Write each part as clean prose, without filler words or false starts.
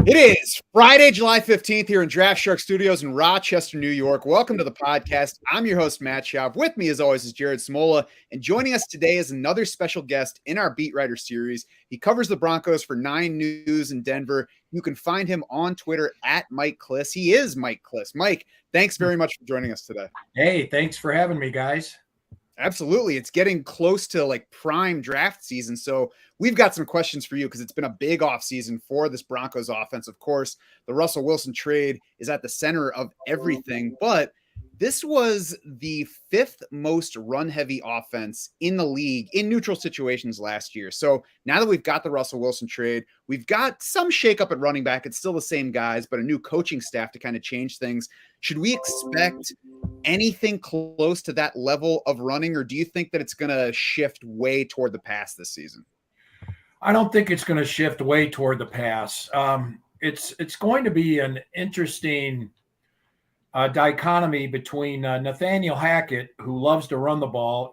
It is Friday, July 15th here in Draft Shark Studios in Rochester, New York. Welcome to the podcast. I'm your host, Matt Schaub. With me, as always, is Jared Smola. And joining us today is another special guest in our Beat Writer series. He covers the Broncos for 9 News in Denver. You can find him on Twitter at Mike Klis. He is Mike Klis. Mike, thanks very much for joining us today. Hey, thanks for having me, guys. Absolutely. It's getting close to like prime draft season. So we've got some questions for you because it's been a big offseason for this Broncos offense. Of course, the Russell Wilson trade is at the center of everything, but this was the 5th most run-heavy offense in the league in neutral situations last year. So now that we've got the Russell Wilson trade, we've got some shakeup at running back. It's still the same guys, but a new coaching staff to kind of change things. Should we expect anything close to that level of running, or do you think that it's going to shift way toward the pass this season? I don't think it's going to shift way toward the pass. It's going to be an interesting dichotomy between Nathaniel Hackett, who loves to run the ball,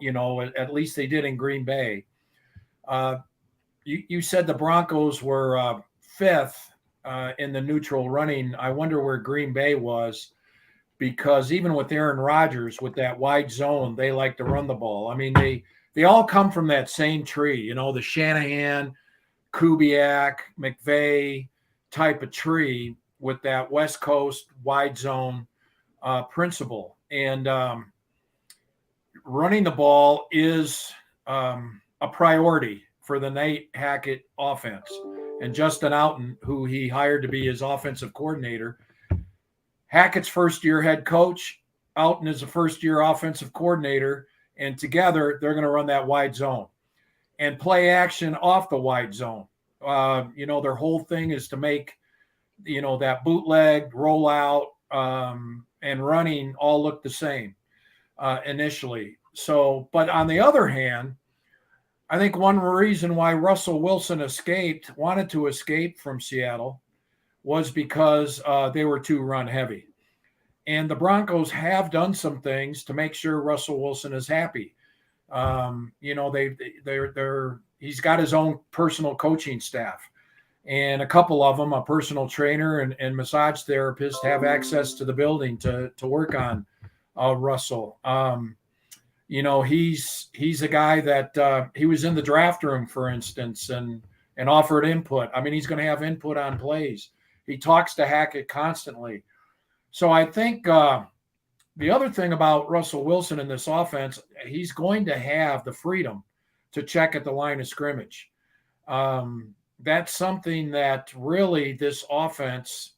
at least they did in Green Bay. You said the Broncos were 5th in the neutral running. I wonder where Green Bay was, because even with Aaron Rodgers, with that wide zone, they like to run the ball. I mean, they all come from that same tree, the Shanahan, Kubiak, McVay type of tree with that West Coast wide zone principle. And running the ball is a priority for the Nate Hackett offense. And Justin Outen, who he hired to be his offensive coordinator, Hackett's first-year head coach, Outen is a first-year offensive coordinator, and together they're going to run that wide zone and play action off the wide zone. Their whole thing is to make, that bootleg, rollout, and running all look the same initially. So, but on the other hand, I think one reason why Russell Wilson wanted to escape from Seattle, was because they were too run heavy. And the Broncos have done some things to make sure Russell Wilson is happy. He's got his own personal coaching staff, and a couple of them, a personal trainer and massage therapist, have access to the building to work on Russell. He's a guy that he was in the draft room, for instance, and offered input. I mean, he's going to have input on plays. He talks to Hackett constantly. So I think the other thing about Russell Wilson in this offense, he's going to have the freedom to check at the line of scrimmage. That's something that really this offense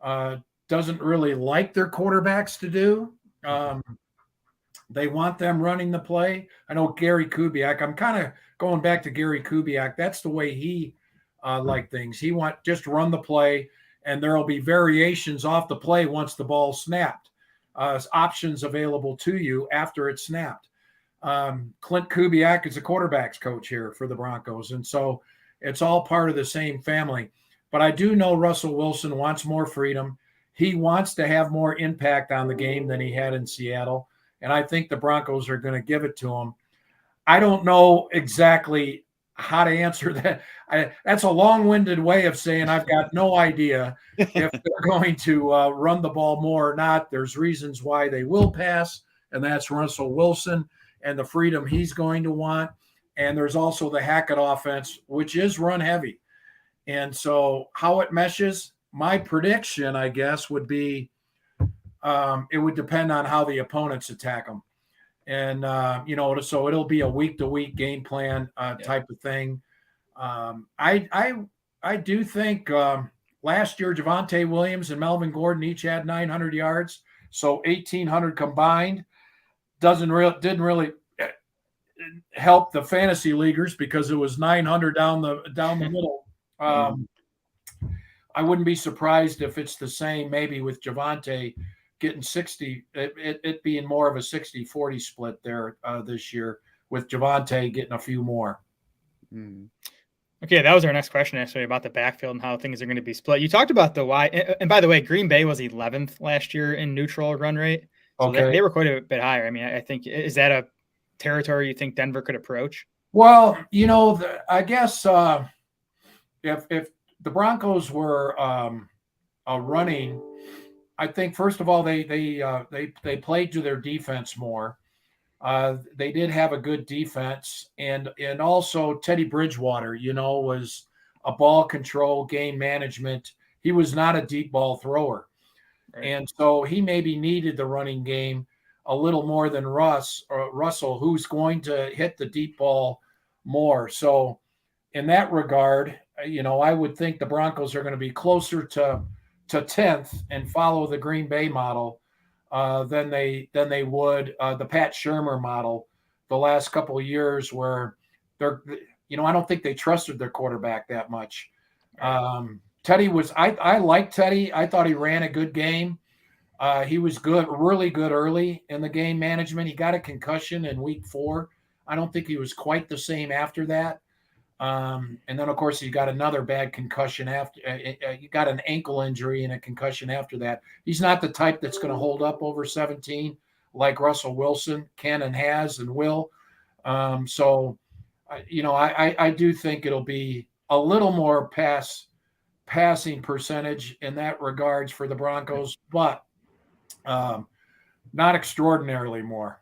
doesn't really like their quarterbacks to do. They want them running the play. I know Gary Kubiak, I'm kind of going back to Gary Kubiak. That's the way he liked things. He just run the play, and there will be variations off the play once the ball snapped. Options available to you after it's snapped. Clint Kubiak is a quarterback's coach here for the Broncos, and so it's all part of the same family. But I do know Russell Wilson wants more freedom. He wants to have more impact on the game than he had in Seattle, and I think the Broncos are going to give it to him. I don't know exactly how to answer that. That's a long-winded way of saying I've got no idea if they're going to run the ball more or not. There's reasons why they will pass, and that's Russell Wilson and the freedom he's going to want. And there's also the Hackett offense, which is run heavy. And so how it meshes, my prediction, I guess, would be it would depend on how the opponents attack them. And, so it'll be a week-to-week game plan type of thing. I do think last year Javonte Williams and Melvin Gordon each had 900 yards, so 1,800 combined. Didn't really help the fantasy leaguers because it was 900 down the middle. I wouldn't be surprised if it's the same, maybe with Javonte getting 60, it being more of a 60-40 split there this year, with Javonte getting a few more. Okay, that was our next question, actually, about the backfield and how things are going to be split. You talked about the wide, and by the way, Green Bay was 11th last year in neutral run rate. So Okay. they were quite a bit higher. I mean, I think, is that a territory you think Denver could approach? Well, I guess if the Broncos were running. I think first of all they played to their defense more. They did have a good defense, and also Teddy Bridgewater, was a ball control, game management. He was not a deep ball thrower, right. And so he maybe needed the running game a little more than Russell, who's going to hit the deep ball more. So in that regard, I would think the Broncos are going to be closer to 10th and follow the Green Bay model than they would the Pat Shurmur model the last couple of years, where they're, I don't think they trusted their quarterback that much. Teddy was, I liked Teddy. I thought he ran a good game. He was good, really good early in the game management. He got a concussion in week 4. I don't think he was quite the same after that. And then, of course, he got another bad concussion after. He got an ankle injury and a concussion after that. He's not the type that's going to hold up over 17 like Russell Wilson can and has and will. So, I do think it'll be a little more passing percentage in that regards for the Broncos, but not extraordinarily more.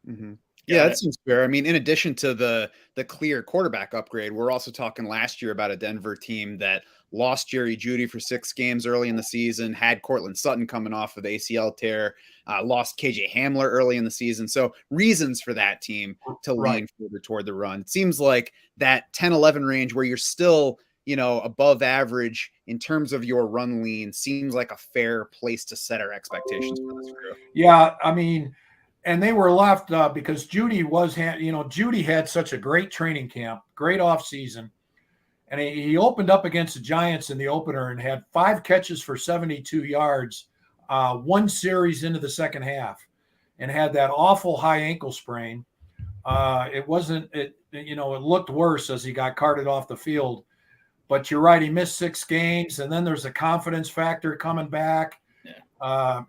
Mm-hmm. Yeah, that seems fair. I mean, in addition to the clear quarterback upgrade, we're also talking last year about a Denver team that lost Jeudy for 6 games early in the season, had Courtland Sutton coming off of the ACL tear, lost KJ Hamler early in the season. So reasons for that team to lean further toward the run. It seems like that 10-11 range where you're still, above average in terms of your run lean seems like a fair place to set our expectations for this group. Yeah, I mean, and they were left because Jeudy had such a great training camp, great offseason. And he opened up against the Giants in the opener and had 5 catches for 72 yards, 1 series into the second half, and had that awful high ankle sprain. It looked worse as he got carted off the field. But you're right, he missed 6 games, and then there's a confidence factor coming back.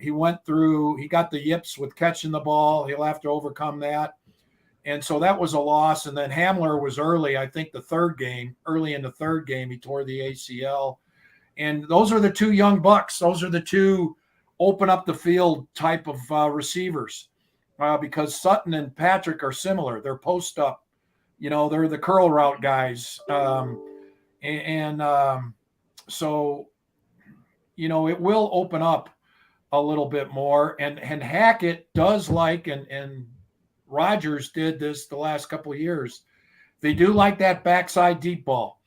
He got the yips with catching the ball. He'll have to overcome that. And so that was a loss. And then Hamler was early in the third game, he tore the ACL. And those are the 2 young bucks. Those are the 2 open up the field type of receivers because Sutton and Patrick are similar. They're post up, they're the curl route guys. So, it will open up a little bit more, and Hackett does like, and Rodgers did this the last couple of years. They do like that backside deep ball,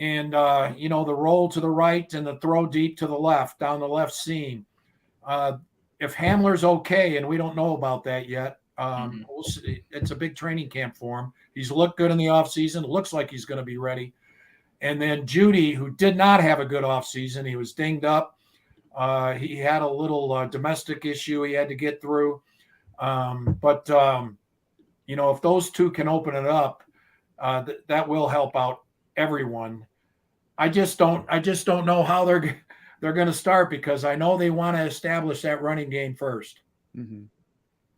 and the roll to the right and the throw deep to the left down the left seam. If Hamler's okay, and we don't know about that yet, we'll see. It's a big training camp for him. He's looked good in the offseason. Looks like he's going to be ready. And then Jeudy, who did not have a good offseason, he was dinged up. He had a little domestic issue he had to get through. But if those 2 can open it up, that will help out everyone. I just don't know how they're going to start, because I know they want to establish that running game first. Mm-hmm.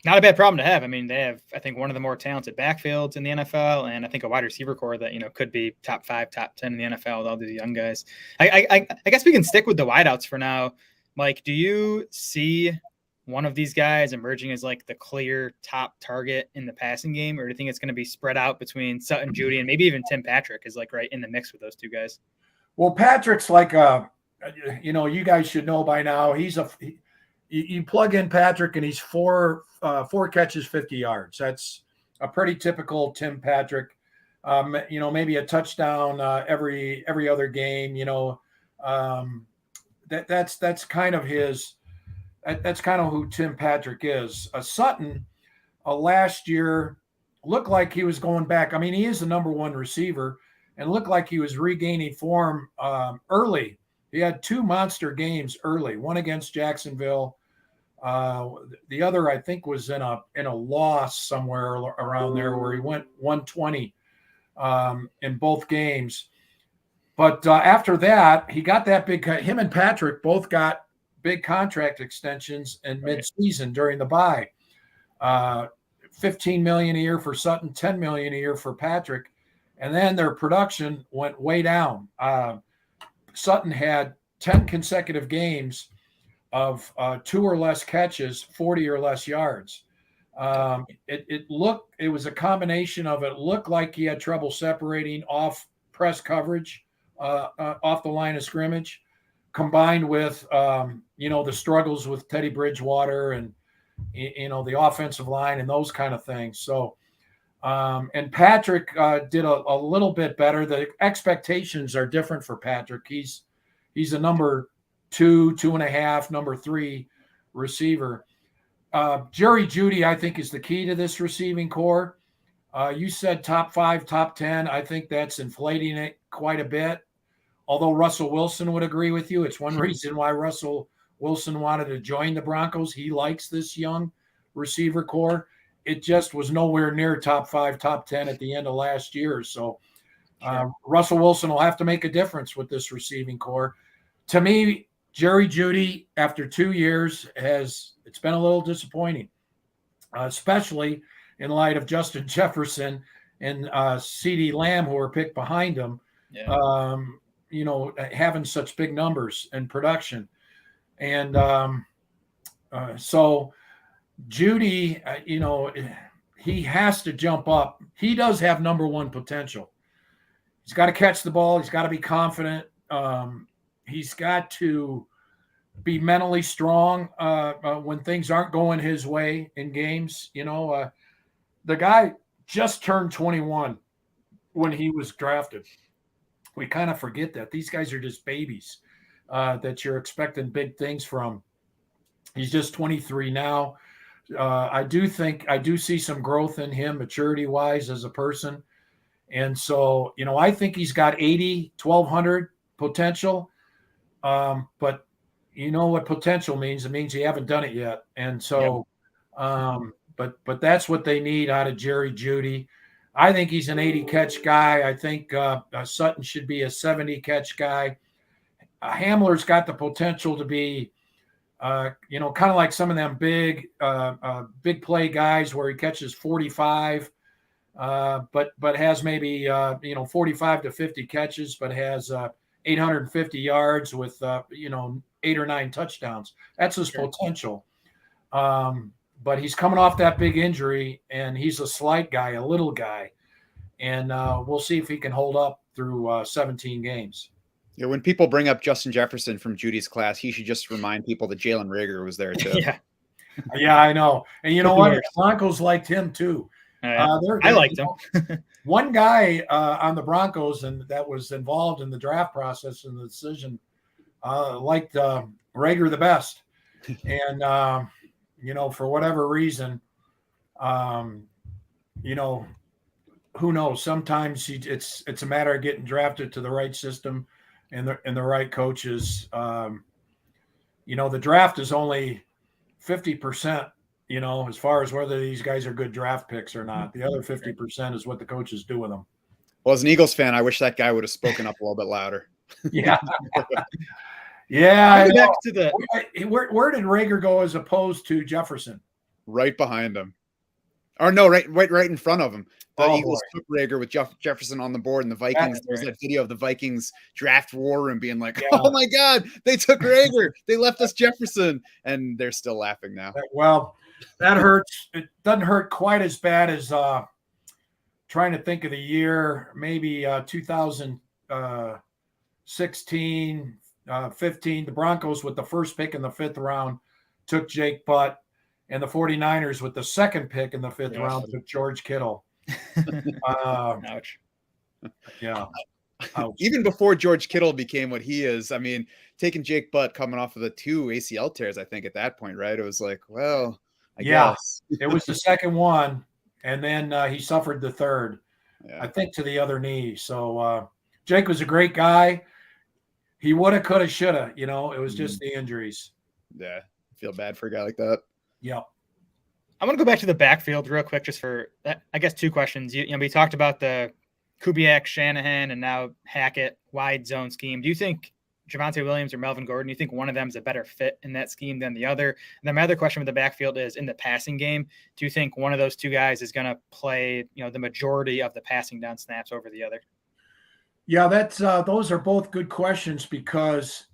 Not a bad problem to have. I mean, they have, I think, one of the more talented backfields in the NFL, and I think a wide receiver core that, could be top 5, top 10 in the NFL with all these young guys. I guess we can stick with the wideouts for now. Mike, do you see one of these guys emerging as like the clear top target in the passing game, or do you think it's going to be spread out between Sutton, Jeudy, and maybe even Tim Patrick is like right in the mix with those 2 guys? Well, Patrick's like you guys should know by now. You plug in Patrick and he's 4 catches, 50 yards. That's a pretty typical Tim Patrick. Maybe a touchdown every other game. That's kind of his. That's kind of who Tim Patrick is. Sutton last year looked like he was going back. I mean, he is the number 1 receiver, and looked like he was regaining form early. He had 2 monster games early, one against Jacksonville. The other, I think, was in a loss somewhere around there where he went 120 in both games. But after that, he got that big. Him and Patrick both got big contract extensions in midseason during the bye. $15 million a year for Sutton, $10 million a year for Patrick, and then their production went way down. Sutton had 10 consecutive games of 2 or less catches, 40 or less yards. It was a combination of it looked like he had trouble separating off press coverage, off the line of scrimmage, combined with, the struggles with Teddy Bridgewater and, the offensive line and those kind of things. So, and Patrick did a little bit better. The expectations are different for Patrick. He's a number 2, 2.5, number 3 receiver. Jerry Jeudy, I think, is the key to this receiving core. You said top 5, top 10. I think that's inflating it quite a bit. Although Russell Wilson would agree with you. It's one reason why Russell Wilson wanted to join the Broncos. He likes this young receiver core. It just was nowhere near top 5, top 10 at the end of last year. So Russell Wilson will have to make a difference with this receiving core. To me, Jerry Jeudy, after 2 years, it's been a little disappointing, especially in light of Justin Jefferson and CeeDee Lamb, who were picked behind him, having such big numbers and production. And so Jeudy, he has to jump up. He does have number 1 potential. He's got to catch the ball. He's got to be confident. He's got to be mentally strong when things aren't going his way in games. The guy just turned 21 when he was drafted. We kind of forget that. These guys are just babies that you're expecting big things from. He's just 23 now. I do see some growth in him maturity-wise as a person. And so, I think he's got 80, 1,200 potential. But you know what potential means? It means you haven't done it yet. And so, but that's what they need out of Jerry Jeudy. I think he's an 80 catch guy. I think Sutton should be a 70 catch guy. Hamler's got the potential to be, kind of like some of them big play guys where he catches 45, but has maybe 45 to 50 catches, but has 850 yards with 8 or 9 touchdowns. That's his potential. But he's coming off that big injury, and he's a slight guy, a little guy. And we'll see if he can hold up through 17 games. Yeah, when people bring up Justin Jefferson from Judy's class, he should just remind people that Jalen Reagor was there too. Yeah, I know. And you know what? The Broncos liked him too. I liked him. One guy on the Broncos and that was involved in the draft process and the decision liked Reagor the best. And, for whatever reason, who knows? Sometimes it's a matter of getting drafted to the right system and the right coaches. The draft is only 50%, as far as whether these guys are good draft picks or not. The other 50% is what the coaches do with them. Well, as an Eagles fan, I wish that guy would have spoken up a little bit louder. Yeah. Yeah. Back to the where did Reagor go as opposed to Jefferson? Right behind him. Or no, right in front of him. The Eagles took Reagor with Jefferson on the board, and the Vikings. There's that video of the Vikings draft war room being like, "Oh my God, they took Reagor. They left us Jefferson," and they're still laughing now. Well, that hurts. It doesn't hurt quite as bad as trying to think of the year, maybe 2016, 15. The Broncos with the first pick in the 5th round took Jake Butt, and the 49ers with the 2nd pick in the 5th round took George Kittle. Ouch. Yeah. Ouch. Even before George Kittle became what he is, I mean, taking Jake Butt coming off of the 2 ACL tears, I think at that point, right? It was like, well, I guess. It was the second one, and then he suffered the 3rd, Yeah. I think, to the other knee. So Jake was a great guy. He woulda, coulda, shoulda. It was just the injuries. Yeah, I feel bad for a guy like that. Yeah. I want to go back to the backfield real quick, just for, I guess, 2 questions. We talked about the Kubiak, Shanahan, and now Hackett wide zone scheme. Do you think Javonte Williams or Melvin Gordon, do you think one of them is a better fit in that scheme than the other? And then my other question with the backfield is, in the passing game, do you think one of those 2 guys is going to play, the majority of the passing down snaps over the other? Yeah, that's those are both good questions because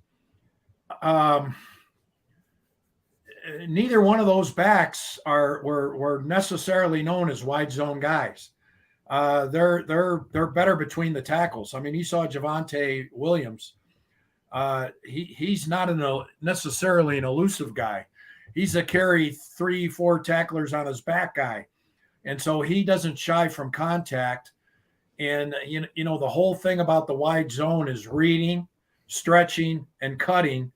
neither one of those backs were necessarily known as wide zone guys. They're better between the tackles. I mean, you saw Javonte Williams. He's not necessarily an elusive guy. He's a carry 3-4 tacklers on his back guy, and so he doesn't shy from contact. And you know the whole thing about the wide zone is reading, stretching, and cutting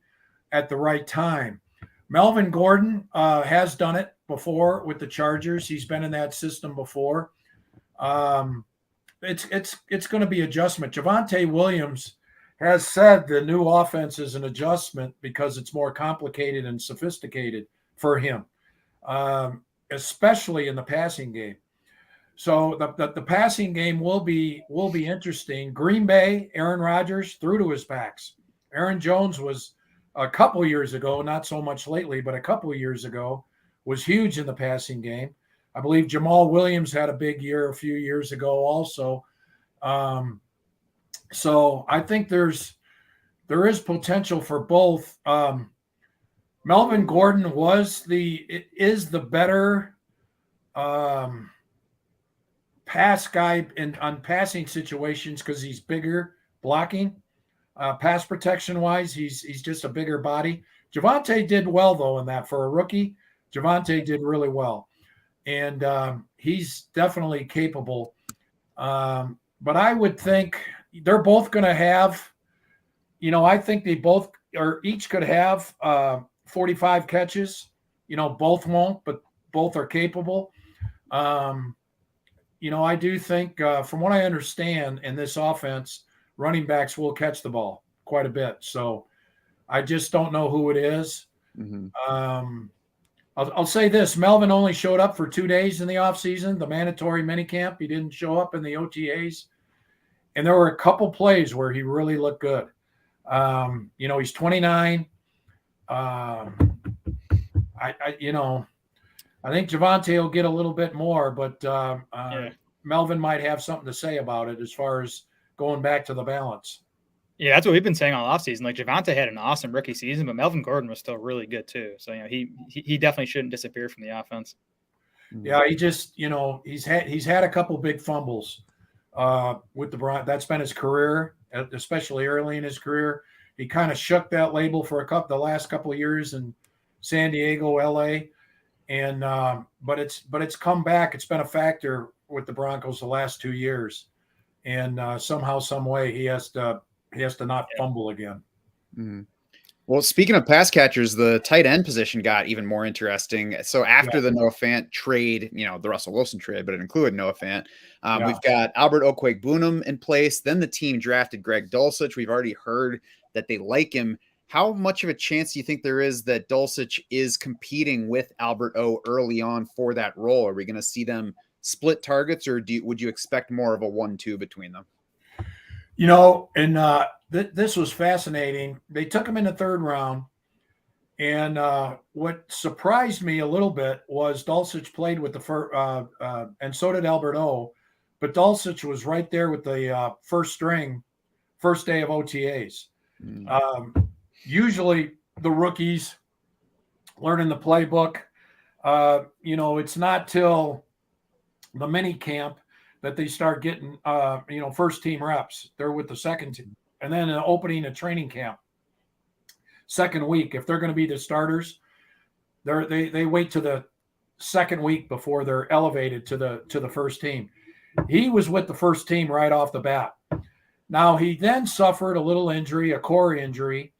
at the right time. Melvin Gordon has done it before with the Chargers. He's been in that system before. It's going to be adjustment. Javonte Williams has said the new offense is an adjustment because it's more complicated and sophisticated for him, especially in the passing game. So the passing game will be interesting. Green Bay, Aaron Rodgers threw to his backs. Aaron Jones was a couple years ago, not so much lately, but a couple years ago, was huge in the passing game. I believe Jamal Williams had a big year a few years ago also. So I think there is potential for both. Melvin Gordon is the better pass guy on passing situations because he's bigger blocking. Pass protection wise, he's just a bigger body. Javonte did well though in that for a rookie. Javonte did really well, and he's definitely capable. But I would think they're both going to have, I think they both or each could have 45 catches. Both won't, but both are capable. I do think, from what I understand in this offense, running backs will catch the ball quite a bit. So I just don't know who it is. Mm-hmm. I'll say this. Melvin only showed up for 2 days in the offseason, the mandatory minicamp. He didn't show up in the OTAs. And there were a couple plays where he really looked good. He's 29. I think Javonte will get a little bit more, but Melvin might have something to say about it as far as going back to the balance. Yeah, that's what we've been saying all offseason. Like Javonte had an awesome rookie season, but Melvin Gordon was still really good too. So he definitely shouldn't disappear from the offense. Yeah, he just he's had a couple big fumbles with the Broncos. That's been his career, especially early in his career. He kind of shook that label for the last couple of years in San Diego, LA, and but it's come back. It's been a factor with the Broncos the last 2 years, and somehow, some way, he has to not fumble again. Mm-hmm. Well, speaking of pass catchers, the tight end position got even more interesting. So after the Noah Fant trade, the Russell Wilson trade, but it included Noah Fant, we've got Albert Okwuegbunam in place. Then the team drafted Greg Dulcich. We've already heard that they like him. How much of a chance do you think there is that Dulcich is competing with Albert O early on for that role? Are we going to see them split targets, or would you expect more of a 1-2 between them? This was fascinating. They took him in the third round, and what surprised me a little bit was Dulcich played with the first, and so did Albert O, but Dulcich was right there with the first day of OTAs. Usually the rookies learning the playbook. It's not till the mini camp that they start getting, first team reps. They're with the second team. And then an opening a training camp. Second week, if they're going to be the starters, they wait to the second week before they're elevated to the first team. He was with the first team right off the bat. Now, he then suffered a little injury, a core injury,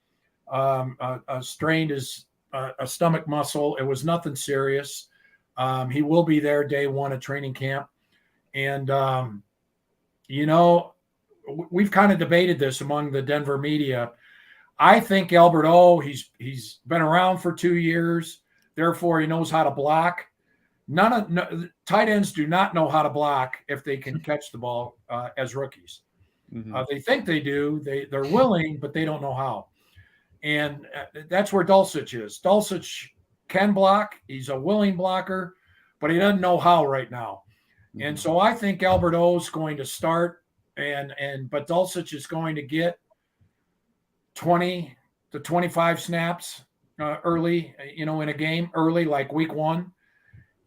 strained his a stomach muscle. It was nothing serious. He will be there day one at training camp. And, we've kind of debated this among the Denver media. I think Albert O, he's been around for 2 years. Therefore, he knows how to block. Tight ends do not know how to block if they can catch the ball as rookies. Mm-hmm. They think they do. They're willing, but they don't know how. And that's where Dulcich is. Dulcich can block. He's a willing blocker, but he doesn't know how right now. Mm-hmm. And so I think Albert O is going to start but Dulcich is going to get 20 to 25 snaps early, in a game early, like week 1.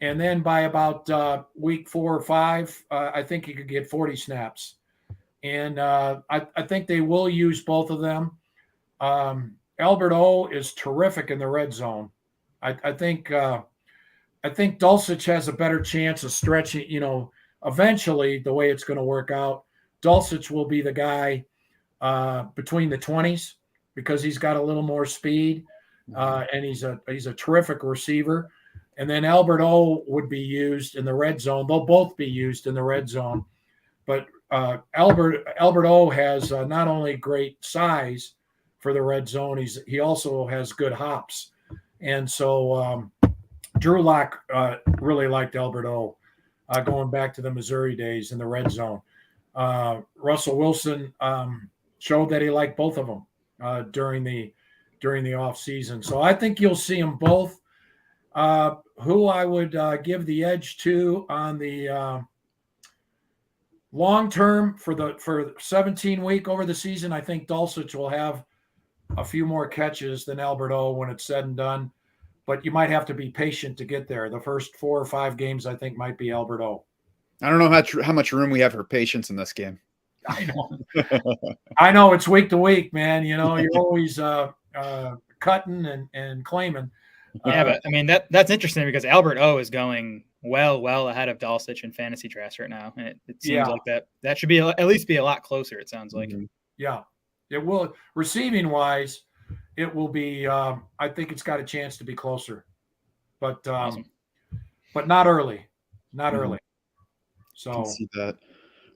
And then by about week 4 or 5, I think he could get 40 snaps. And I think they will use both of them. Albert O is terrific in the red zone. I think Dulcich has a better chance of stretching, eventually the way it's going to work out. Dulcich will be the guy between the 20s because he's got a little more speed and he's a terrific receiver. And then Albert O would be used in the red zone. They'll both be used in the red zone. But Albert O has not only great size for the red zone, he also has good hops. And so Drew Lock really liked Albert O going back to the Missouri days in the red zone. Russell Wilson showed that he liked both of them during the offseason. So I think you'll see them both. Who I would give the edge to on the long term for 17-week over the season, I think Dulcich will have a few more catches than Albert O when it's said and done. But you might have to be patient to get there. The first 4 or 5 games, I think, might be Albert O. I don't know how much room we have for patience in this game. I know. I know it's week to week, man. You're always cutting and claiming. Yeah, but I mean that's interesting because Albert O is going well ahead of Dulcich in fantasy drafts right now, and it seems like that should be at least be a lot closer. It sounds like. Yeah, it will. Receiving wise, it will be. I think it's got a chance to be closer, but Awesome. But not early, not early. So I can see that.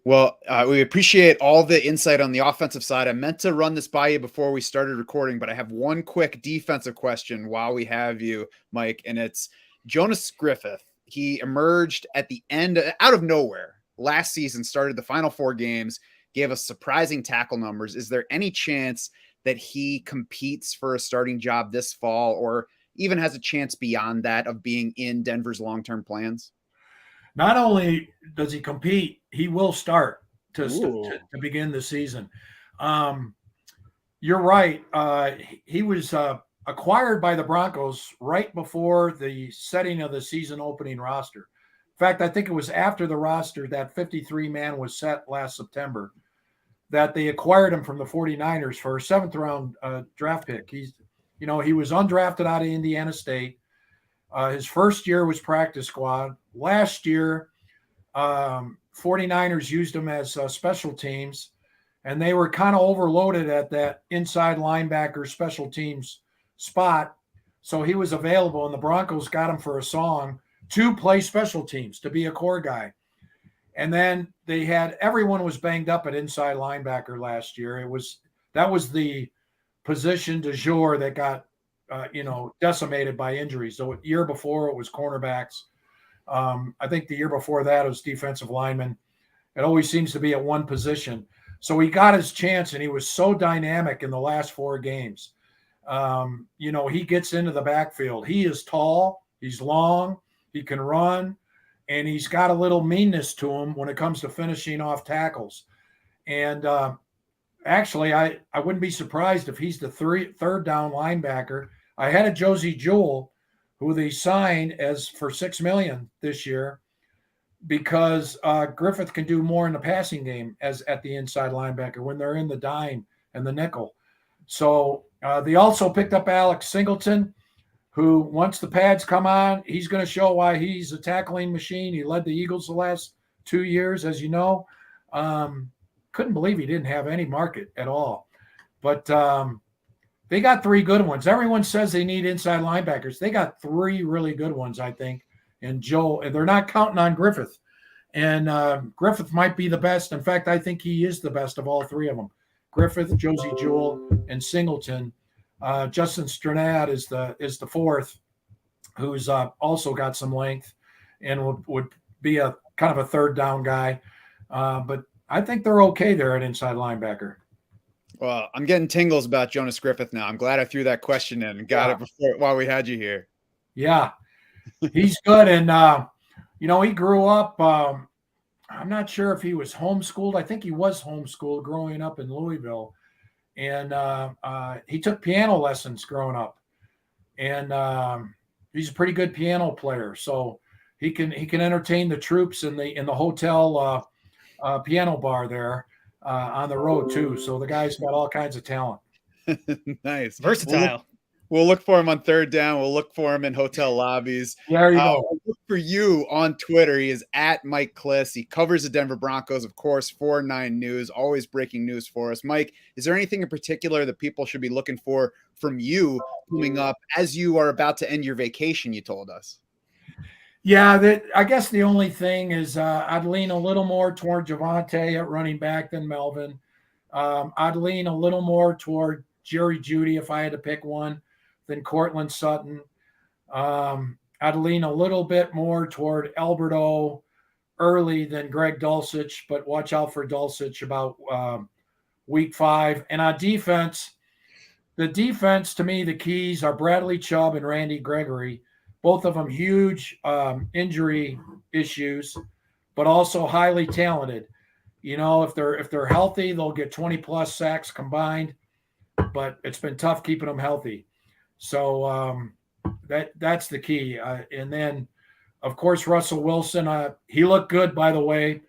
Well, we appreciate all the insight on the offensive side. I meant to run this by you before we started recording, but I have one quick defensive question while we have you, Mike, and it's Jonas Griffin. He emerged at the end, out of nowhere, last season, started the final 4 games, gave us surprising tackle numbers. Is there any chance that he competes for a starting job this fall or even has a chance beyond that of being in Denver's long-term plans? Not only does he compete, he will start to begin the season. You're right. He was acquired by the Broncos right before the setting of the season opening roster. In fact, I think it was after the roster, that 53-man was set last September, that they acquired him from the 49ers for a 7th-round draft pick. He was undrafted out of Indiana State. His first year was practice squad. Last year, 49ers used him as special teams, and they were kind of overloaded at that inside linebacker special teams spot. So he was available, and the Broncos got him for a song to play special teams, to be a core guy. And then everyone was banged up at inside linebacker last year. That was the position du jour that got decimated by injuries. So the year before it was cornerbacks. I think the year before that it was defensive linemen. It always seems to be at one position. So he got his chance, and he was so dynamic in the last 4 games. He gets into the backfield. He is tall. He's long. He can run. And he's got a little meanness to him when it comes to finishing off tackles. And actually, I wouldn't be surprised if he's the third down linebacker ahead of Josey Jewell, who they signed for $6 million this year, because Griffith can do more in the passing game as at the inside linebacker when they're in the dime and the nickel. So they also picked up Alex Singleton, who once the pads come on, he's going to show why he's a tackling machine. He led the Eagles the last 2 years, as you know. Couldn't believe he didn't have any market at all. But they got 3 good ones. Everyone says they need inside linebackers. They got 3 really good ones, I think. And they're not counting on Griffith. And Griffith might be the best. In fact, I think he is the best of all 3 of them. Griffith, Josey Jewell, and Singleton. Justin Strnad is the 4th, who's also got some length and would be a kind of a third down guy. But I think they're okay there at inside linebacker. Well, I'm getting tingles about Jonas Griffith now. I'm glad I threw that question in and got it while we had you here. Yeah, he's good. And, he grew up I'm not sure if he was homeschooled. I think he was homeschooled growing up in Louisville. And he took piano lessons growing up. And he's a pretty good piano player. So he can entertain the troops in the hotel piano bar there on the road too. So the guy's got all kinds of talent. Nice. Versatile. We'll look for him on third down. We'll look for him in hotel lobbies. There you go. We'll look for you on Twitter. He is at Mike Klis. He covers the Denver Broncos, of course, for 9 News, always breaking news for us. Mike, is there anything in particular that people should be looking for from you coming up as you are about to end your vacation, you told us? Yeah, I guess the only thing is I'd lean a little more toward Javonte at running back than Melvin. I'd lean a little more toward Jeudy if I had to pick one than Courtland Sutton. I'd lean a little bit more toward Alberto early than Greg Dulcich, but watch out for Dulcich about week 5. And on defense, the defense, to me, the keys are Bradley Chubb and Randy Gregory, both of them huge injury issues, but also highly talented. You know, if they're healthy, they'll get 20+ sacks combined, but it's been tough keeping them healthy. So that's the key. And then, of course, Russell Wilson. He looked good, by the way.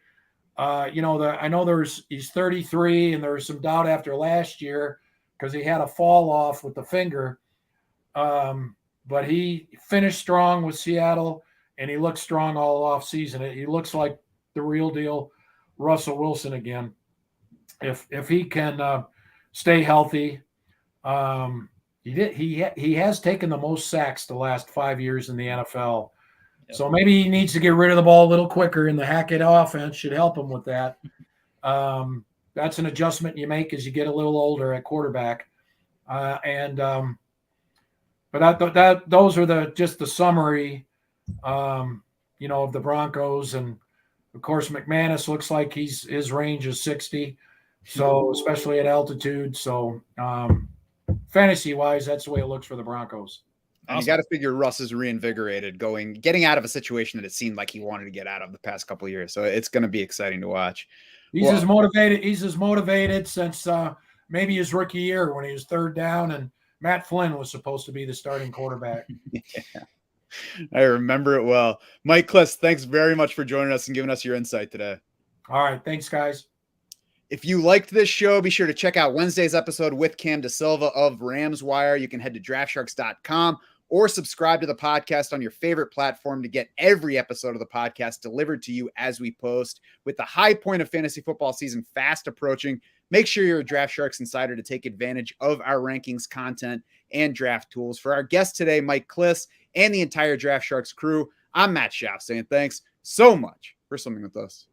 You know, I know he's 33, and there was some doubt after last year because he had a fall off with the finger. But he finished strong with Seattle, and he looked strong all off season. He looks like the real deal, Russell Wilson again. If he can stay healthy. He has taken the most sacks the last 5 years in the NFL. Yep. So maybe he needs to get rid of the ball a little quicker, and the Hackett offense should help him with that. That's an adjustment you make as you get a little older at quarterback. But those are just the summary, you know, of the Broncos. And of course, McManus looks like his range is 60. So especially at altitude. So fantasy wise, that's the way it looks for the Broncos. And you got to figure Russ is reinvigorated, getting out of a situation that it seemed like he wanted to get out of the past couple of years. So it's going to be exciting to watch. He's as motivated since maybe his rookie year when he was third down and Matt Flynn was supposed to be the starting quarterback. Yeah, I remember it well. Mike Klis, thanks very much for joining us and giving us your insight today. All right. Thanks, guys. If you liked this show, be sure to check out Wednesday's episode with Cam DeSilva of Rams Wire. You can head to draftsharks.com or subscribe to the podcast on your favorite platform to get every episode of the podcast delivered to you as we post. With the high point of fantasy football season fast approaching, make sure you're a Draft Sharks insider to take advantage of our rankings, content, and draft tools. For our guest today, Mike Klis, and the entire Draft Sharks crew, I'm Matt Schaff saying thanks so much for swimming with us.